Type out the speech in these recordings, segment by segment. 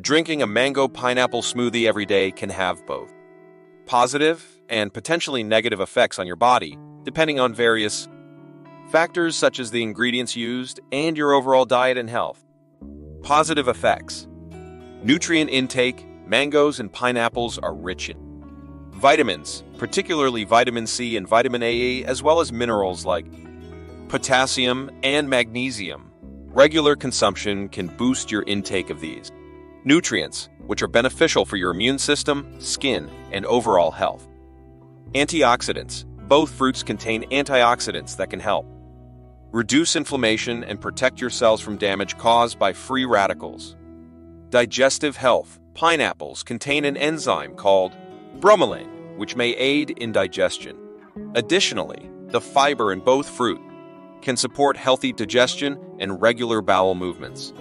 Drinking a mango pineapple smoothie every day can have both positive and potentially negative effects on your body, depending on various factors such as the ingredients used and your overall diet and health. Positive effects. Nutrient intake. Mangoes and pineapples are rich in vitamins, particularly vitamin C and vitamin A, as well as minerals like potassium and magnesium. Regular consumption can boost your intake of these nutrients, which are beneficial for your immune system, skin, and overall health. Antioxidants. Both fruits contain antioxidants that can help reduce inflammation and protect your cells from damage caused by free radicals. Digestive health. Pineapples contain an enzyme called bromelain, which may aid in digestion. Additionally, the fiber in both fruit can support healthy digestion and regular bowel movements.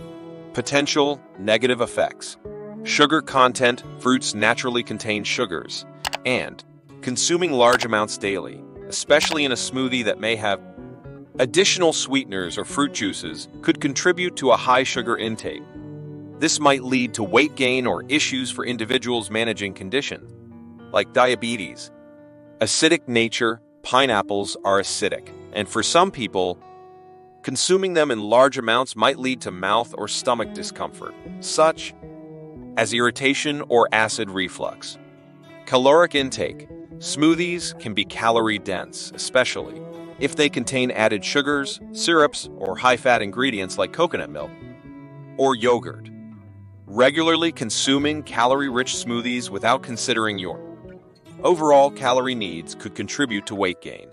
Potential negative effects. Sugar content. Fruits naturally contain sugars, and consuming large amounts daily, especially in a smoothie that may have additional sweeteners or fruit juices, could contribute to a high sugar intake. This might lead to weight gain or issues for individuals managing conditions like diabetes. Acidic nature. Pineapples are acidic, and for some people, consuming them in large amounts might lead to mouth or stomach discomfort, such as irritation or acid reflux. Caloric intake. Smoothies can be calorie-dense, especially if they contain added sugars, syrups, or high-fat ingredients like coconut milk or yogurt. Regularly consuming calorie-rich smoothies without considering your overall calorie needs could contribute to weight gain.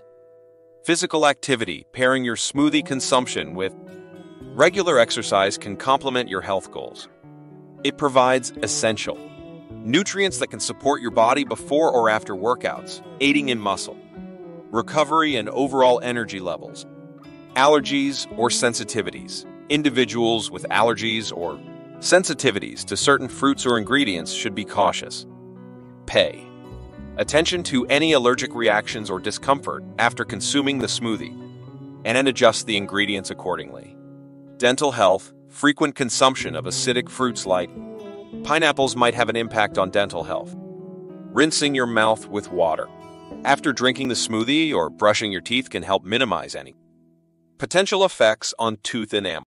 Physical activity. Pairing your smoothie consumption with regular exercise can complement your health goals. It provides essential nutrients that can support your body before or after workouts, aiding in muscle recovery and overall energy levels. Allergies or sensitivities. Individuals with allergies or sensitivities to certain fruits or ingredients should be cautious. Pay attention to any allergic reactions or discomfort after consuming the smoothie, and then adjust the ingredients accordingly. Dental health. Frequent consumption of acidic fruits like pineapples might have an impact on dental health. Rinsing your mouth with water after drinking the smoothie or brushing your teeth can help minimize any potential effects on tooth enamel.